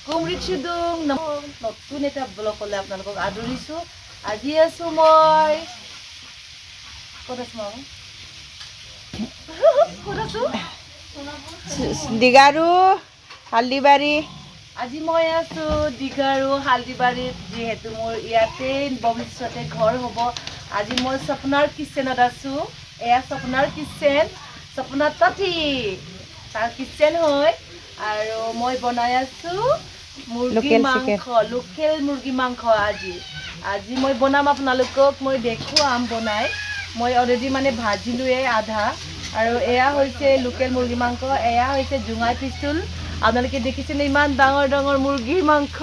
কুমৰিচুদুং নতুন এটা ব্লগলৈ আপোনালোকক আদৰিছোঁ। আজি আছোঁ মই ক'ত আছোঁ মই ক'ত আছোঁ দিগাৰু হালদিবাৰী। আজি মই আছোঁ দিগাৰু হালদিবাৰীত, যিহেতু মোৰ ইয়াতে ভৱিষ্যতে ঘৰ হ'ব। আজি মই সপনাৰ কিটচেনত আছোঁ। এয়া সপনাৰ কিটচেন, সপনা তাঁতি তাৰ কিটচেন হয়। আৰু মই বনাই আছোঁ মুৰ্গী মাংস, লোকেল মুৰ্গী মাংস। আজি মই বনাম, আপোনালোকক মই দেখুৱাম বনাই। মই অলৰেডি মানে ভাজিলোৱে আধা। আৰু এয়া হৈছে লোকেল মুৰ্গী মাংস, এয়া হৈছে জোঙাই পিষ্টল। আপোনালোকে দেখিছেনে ইমান ডাঙৰ ডাঙৰ মুৰ্গীৰ মাংস,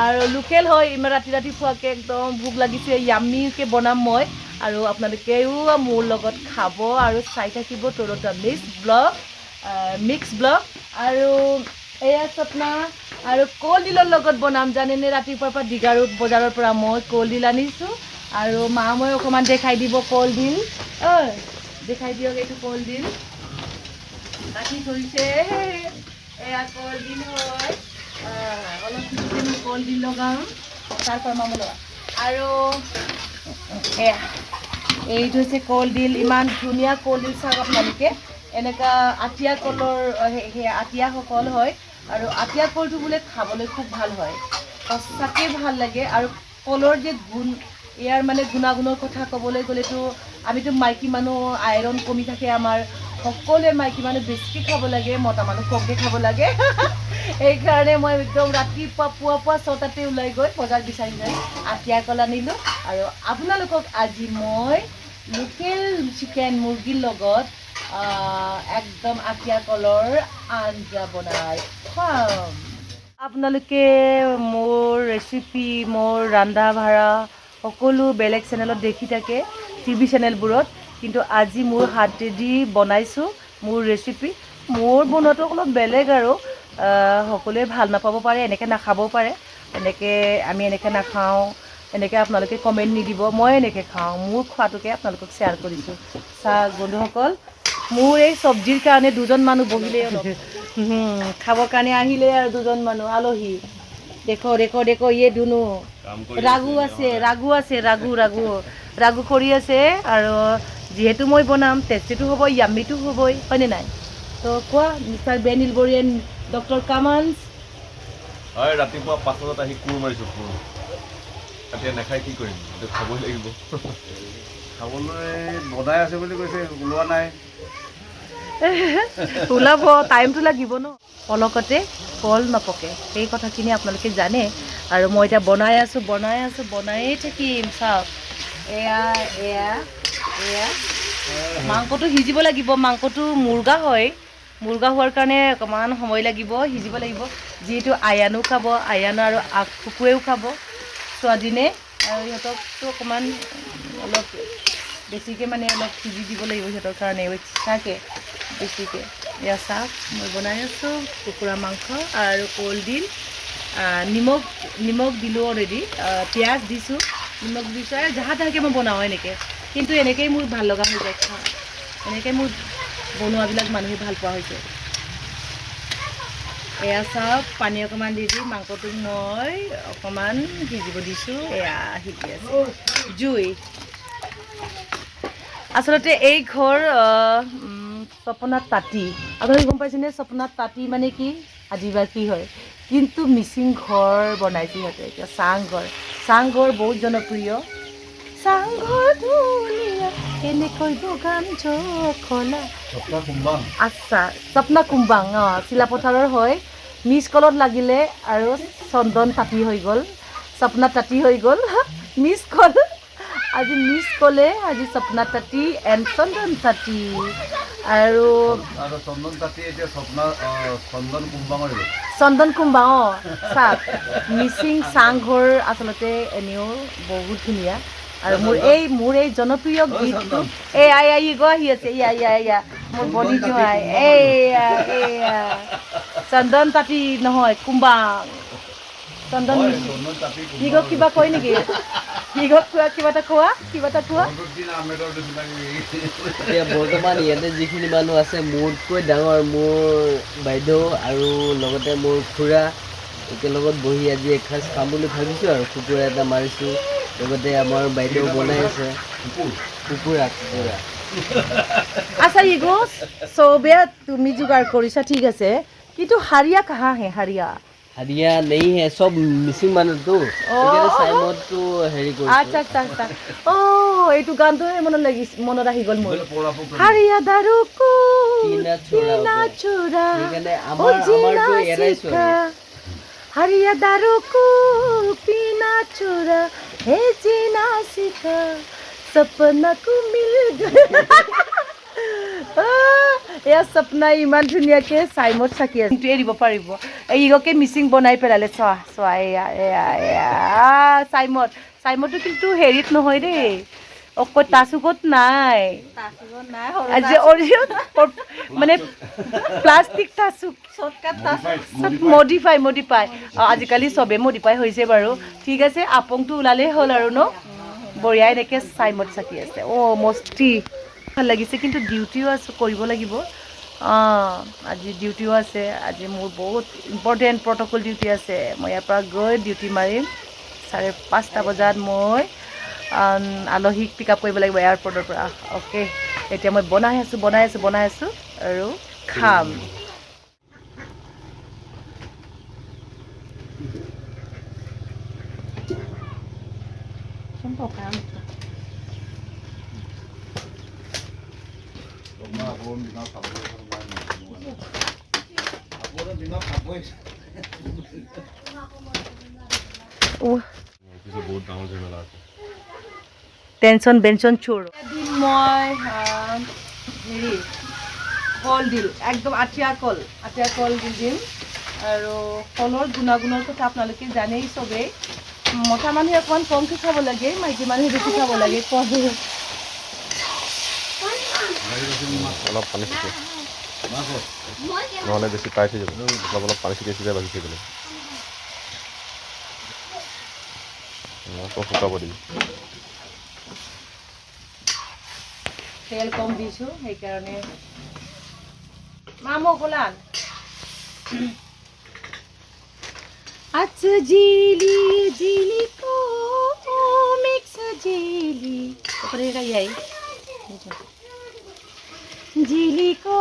আৰু লোকেল হয়। ইমান ৰাতিপুৱাকৈ একদম ভোক লাগিছে, য়াম্মিকৈ বনাম মই। আৰু আপোনালোকেও মোৰ লগত খাব আৰু চাই থাকিব তৰুণ তাবলিজ ব্লগ, মিক্স ব্লগ। আৰু এয়া সপনা আৰু কলডিলৰ লগত বনাম। জানেনে, ৰাতিপুৱাৰ পৰা দিগাৰু বজাৰৰ পৰা মই কলডিল আনিছোঁ। আৰু মা মই অকণমান দেখাই দিব কলডিল। দেখাই দিয়ক, এইটো কলডিল কাটি থৈছে। এয়া কলডিল হয়। অলপ কলডিল লগাম তাৰপৰা মামু লগা। আৰু এয়া এইটো হৈছে কলডিল, ইমান ধুনীয়া কলডিল। চাওক আপোনালোকে, এনেকুৱা আঠিয়া কলৰ আঠিয়া কল হয়। আৰু আঠিয়া কলটো বোলে খাবলৈ খুব ভাল হয়, সঁচাকৈ ভাল লাগে। আৰু কলৰ যে গুণ, ইয়াৰ মানে গুণাগুণৰ কথা ক'বলৈ গ'লেতো আমিতো মাইকী মানুহ, আইৰণ কমি থাকে আমাৰ। সকলোৱে মাইকী মানুহ বেছিকৈ খাব লাগে, মতা মানুহ কমকৈ খাব লাগে। সেইকাৰণে মই একদম ৰাতিপুৱা পুৱা 6টাতে ওলাই গৈ বজাৰ বিচাৰি যাই আঠিয়া কল আনিলোঁ। আৰু আপোনালোকক আজি মই লোকেল চিকেন মুৰ্গীৰ লগত একদম আঠিয়া কলৰ আঞ্জা বনাই খুৱাম। আপোনালোকে মোৰ ৰেচিপি, মোৰ ৰন্ধা বঢ়া সকলো বেলেগ চেনেলত দেখি থাকে, টিভি চেনেলবোৰত। কিন্তু আজি মোৰ হাতেদি বনাইছোঁ মোৰ ৰেচিপি। মোৰ বনোৱাটো অলপ বেলেগ আৰু সকলোৱে ভাল নাপাব পাৰে, এনেকৈ নাখাবও পাৰে। আমি এনেকৈ নাখাওঁ, এনেকৈ আপোনালোকে কমেণ্ট নিদিব। মই এনেকৈ খাওঁ, মোৰ খোৱাটোকে আপোনালোকক শ্বেয়াৰ কৰিছোঁ। চাওক বন্ধুসকল, মোৰ এই চব্জিৰ কাৰণে দুজন মানুহ বহিলে, খাবৰ কাৰণে আহিলে। আৰু দুজন মানুহ আলহী, দেখো ইয়ে দুনো ৰাগু আছে ৰাগু কৰি আছে। আৰু যিহেতু মই বনাম, টেষ্টিটো হ'ব, য়াম্মিটো হ'বই, হয়নে নাই? তো কোৱা মিষ্টাৰ বেনিল বৰিয়েন, ডক্টৰ কামান্স। হয়, ৰাতিপুৱা 5 বজাত আহি কোৰ মাৰিছোঁ। এতিয়া নাখাই কি কৰিম, এইটো খাবই লাগিব। খাবলৈ বনাই আছে বুলি কৈছে, ওলোৱা নাই। ওলাব, টাইমটো লাগিব ন। পলকতে কল নপকে, সেই কথাখিনি আপোনালোকে জানে। আৰু মই এতিয়া বনায়ে থাকিম। চাওক, এয়া মাংসটো সিজিব লাগিব। মাংসটো মুৰ্গা হয়, মুৰ্গা হোৱাৰ কাৰণে অকণমান সময় লাগিব, সিজিব লাগিব। যিহেতু আয়ানো খাব, আয়ানো আৰু কুকুৱেও খাব, ছোৱালীনে। আৰু সিহঁতকতো অকণমান অলপ বেছিকৈ মানে অলপ সিজি দিব লাগিব সিহঁতৰ কাৰণে, ইচ্ছাকৈ বেছিকৈ। এয়া চাওক, মই বনাই আছোঁ কুকুৰা মাংস আৰু কলডিল। নিমখ দিলোঁ অলৰেডি, পিঁয়াজ দিছোঁ, নিমখ দিছোঁ। আৰু জাহা তাহাকৈ মই বনাওঁ এনেকৈ, কিন্তু এনেকৈয়ে মোৰ ভাল লগা হৈ যায় খাওঁ। এনেকৈ মোৰ বনোৱাবিলাক মানুহে ভাল পোৱা হৈছে। এয়া চাওক, পানী অকণমান দি মাংসটো মই অকণমান সিজিব দিছোঁ। এয়া সিজি আছে জুই। আচলতে এই ঘৰ সপনাত তাঁতি। আপোনালোকে গম পাইছেনে সপনাত তাঁতি মানে কি? আদিবাসী হয়, কিন্তু মিচিং ঘৰ বনাইছে সিহঁতে। এতিয়া চাংঘৰ বহুত জনপ্ৰিয়। চাংঘৰ ধুনীয়া কেনেকৈ বগান জখলা। আচ্ছা, সপনা কুম্বাং। চিলাপথাৰৰ হয়। মিছ কলত লাগিলে আৰু চন্দন তাঁতি হৈ গ'ল, সপনা তাঁতি হৈ গ'ল। মিছ কল, আজি মিছ কলে, আজি সপনা তাঁতি এণ্ড চন্দন তাঁতি। আৰু চন্দন তাঁতি এতিয়া চন্দন কুম্বাং। চাওক, মিচিং চাংঘৰ আচলতে এনেও বহুত ধুনীয়া। আৰু মোৰ এই জনপ্ৰিয় গীতটো আহি আছে। মোৰ বডি জোঁৱাই এয়া চন্দন তাঁতি নহয়, কুম্বাং। চন্দন মিচিং কিবা কয় নেকি? ইগত খোৱা কিবা এটা খোৱা এতিয়া বৰ্তমান ইয়াতে যিখিনি মানুহ আছে মোতকৈ ডাঙৰ মোৰ বাইদেউ আৰু লগতে মোৰ খুৰা একেলগত বহি আজি এসাঁজ খাম বুলি ভাবিছোঁ আৰু কুকুৰা এটা মাৰিছোঁ লগতে আমাৰ বাইদেউ বনাই আছে কুকুৰা আচ্ছা ইগোস চবে তুমি যোগাৰ কৰিছা ঠিক আছে কিন্তু হাৰিয়া কাহা হে হাৰিয়া হাৰিয়া নেই হে চব মিচিং মানুহটো সেইকাৰণে চাইমদটো হেৰি কৰিছোঁ আচ্ছা আচ্ছা আচ্ছা এইটো গানটোহে মনত আহি গ'ল মোৰ হাৰিয়া দাৰুকু কিনা চোৰা সেইকাৰণে আমাৰটো এৰাইছোঁ হাৰিয়া দাৰুকু কিনা চোৰা হে জিনা শিখা সপনাকু মিল এয়া সপনা ইমান ধুনীয়াকৈ চাইমত চাকি আছে কিন্তু এৰিব পাৰিব ইগকে মিচিং বনাই পেলালে চোৱা এয়া চাইমতো কিন্তু হেৰিত নহয় দেই তাচুকত নাই আজি অৰিজিনেল মানে প্লাষ্টিক তাচুক মডিফাই আজিকালি চবেই মডিফাই হৈছে বাৰু ঠিক আছে আপংটো ওলালেই হ'ল আৰু ন বঢ়িয়া এনেকৈ চাইমত চাকি আছে মস্তি ভাল লাগিছে কিন্তু ডিউটিও আছে কৰিব লাগিব আজি ডিউটিও আছে আজি মোৰ বহুত ইম্পৰ্টেণ্ট প্ৰট'কল ডিউটি আছে মই ইয়াৰ পৰা গৈ ডিউটি মাৰিম 5:30 বজাত মই আলহীক পিক আপ কৰিব লাগিব এয়াৰপৰ্টৰ পৰা অ'কে এতিয়া মই বনাই আছোঁ আৰু খাম টেনশ্যন বেনশ্যন চোৰ এদিন মই হেৰি কল দিল একদম আঠিয়া কল দি দিম আৰু কলৰ গুণাগুণৰ কথা আপোনালোকে জানেই চবেই মতা মানুহে অকণমান কমকৈ খাব লাগে মাইকী মানুহে বেছি খাব লাগে অলপ পানী ছিটিয়াই নহ'লে বেছি টাইট হৈ যাব অলপ পানী ছিটিয়াই বাকি থৈ দিলে আকৌ শুকাব দিবি তেল কম দিছোঁ সেইকাৰণে মামো গোলান আচ্ছা জিলি কো মিক্স জিলি ওপরে গাই জিলি কো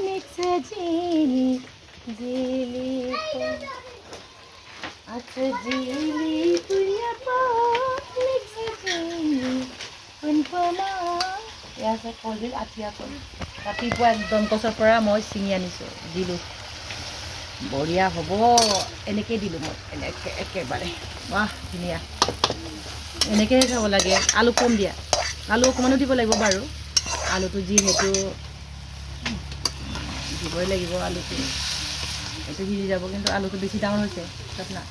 মিক্স জিলি কো আচ্ছা জিলি তুই আপা মিক্স জিলি কোনপনা এয়া আছে কলডিল আঠিয়া কল ৰাতিপুৱা একদম গছৰ পৰা মই ছিঙি আনিছোঁ দিলোঁ বঢ়িয়া হ'ব এনেকৈ দিলোঁ মই এনেকৈ একেবাৰে বাহ ধুনীয়া এনেকৈহে খাব লাগে আলু কম দিয়া আলু অকণমানো দিব লাগিব বাৰু আলুটো যিহেতু দিবই লাগিব আলুটো এইটো সিজি যাব কিন্তু আলুটো বেছি ডাঙৰ হৈছে না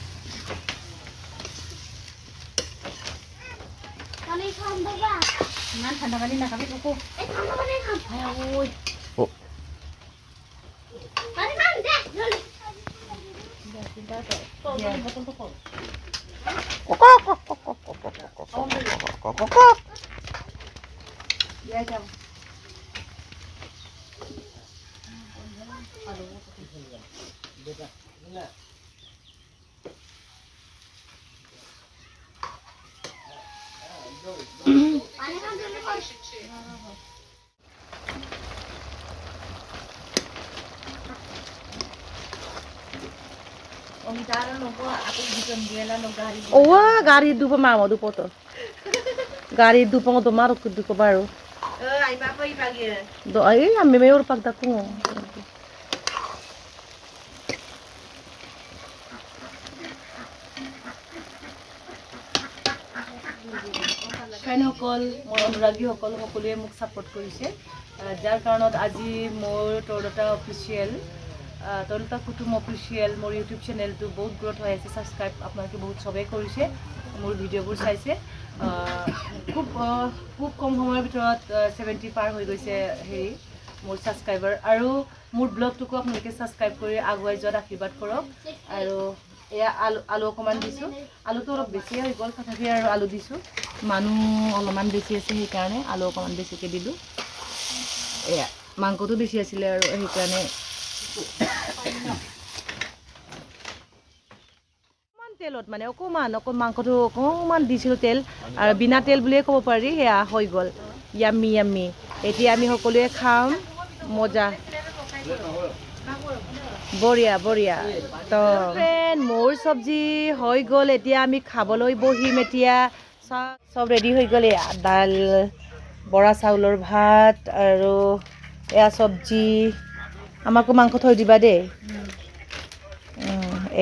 ইমান ঠাণ্ডা পানী নাখাবি তোকো গাড়ি dupa mama dupo to gari dupo ngo tomaro ku dupo baru ai papa i pagi do ai ame me ur pagda ku সকল মোৰ অনুৰাগীসকল সকলোৱে মোক ছাপোৰ্ট কৰিছে যাৰ কাৰণত আজি মোৰ তৰদতা অফিচিয়েল তৰদতা কুটুম অফিচিয়েল মোৰ ইউটিউব চেনেলটো বহুত গ্ৰথ হৈ আছে ছাবস্ক্ৰাইব আপোনালোকে বহুত চবেই কৰিছে মোৰ ভিডিঅ'বোৰ চাইছে খুব কম সময়ৰ ভিতৰত 70 পাৰ হৈ গৈছে হেৰি মোৰ ছাবস্ক্ৰাইবাৰ আৰু মোৰ ব্লগটোকো আপোনালোকে ছাবস্ক্ৰাইব কৰি আগুৱাই যোৱাত আশীৰ্বাদ কৰক আৰু এয়া আলু অকণমান দিছোঁ। আলুটো অলপ বেছিয়ে হৈ গ'ল, তথাপি আৰু আলু দিছোঁ। মানুহ অলপমান বেছি আছে সেইকাৰণে আলু অকণমান বেছিকৈ দিলোঁ। এয়া মাংসটো বেছি আছিলে আৰু সেইকাৰণে অকণমান তেলত মানে অকণমান মাংসটো অকণমান দিছিলোঁ তেল, আৰু বিনা তেল বুলিয়ে ক'ব পাৰি। সেয়া হৈ গ'ল য়াম্মি য়াম্মি। এতিয়া আমি সকলোৱে খাম, মজা, বঢ়িয়া বঢ়িয়া। তো মোৰ চব্জি হৈ গ'ল, এতিয়া আমি খাবলৈ বহিম। এতিয়া চব ৰেডি হৈ গ'ল। এয়া দাল, বৰা চাউলৰ ভাত আৰু এয়া চব্জি। আমাকো মাংস থৈ দিবা দেই।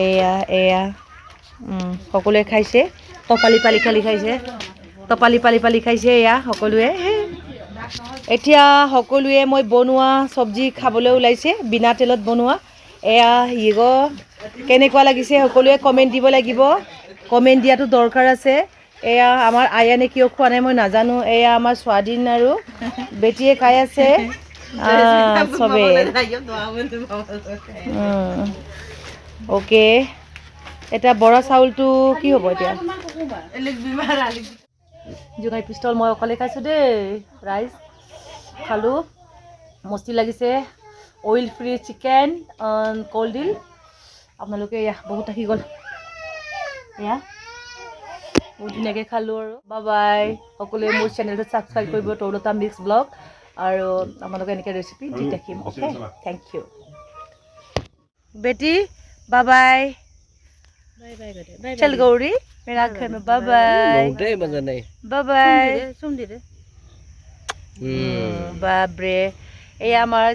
এয়া এয়া সকলোৱে খাইছে, টপালি পালি খাইছে, টপালি পালি খাইছে এয়া সকলোৱে। এতিয়া সকলোৱে মই বনোৱা চব্জি খাবলৈ ওলাইছে, বিনা তেলত বনোৱা। এয়া কেনেকুৱা লাগিছে সকলোৱে কমেণ্ট দিব লাগিব। কমেণ্ট দিয়াটো দৰকাৰ আছে। এয়া আমাৰ আয়ানে কিয় খোৱা নাই মই নাজানো। এয়া আমাৰ স্বাধীন আৰু বেটিয়ে খাই আছে চবে। অ'কে, এতিয়া বৰা চাউলটো কি হ'ব এতিয়া? জোঙাই পিষ্টল মই অকলে খাইছোঁ দেই। ৰাইচ খালোঁ, মস্তি লাগিছে। অইল ফ্ৰী চিকেন, কলডিল। আপোনালোকে এয়া বহুত থাকি গ'ল, এয়া বহুত ধুনীয়াকৈ খালোঁ। আৰু বাই সকলোৱে মোৰ চেনেলটো ছাবস্ক্ৰাইব কৰিব, তৰুলতা মিক্স ব্লগ। আৰু আপোনালোকে এনেকৈ ৰেচিপি দি থাকিম। অ'কে, থেংক ইউ बेटी। बाय बाय चल गौरी मेरा घर में। Bye bye bye bye. बापरे, এই আমাৰ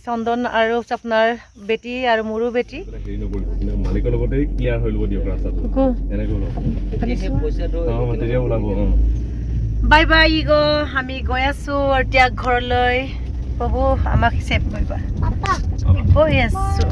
চন্দন আৰু আপোনাৰ বেটি আৰু মোৰো বেটি। মালিকৰ লগতে ক্লিয়াৰ হৈ ল'ব দিয়ক ৰাস্তাটো। বাই বাই ইগো, আমি গৈ আছো এতিয়া ঘৰলৈ। প্ৰভু আমাক চেভ কৰিবা। গৈ আছো।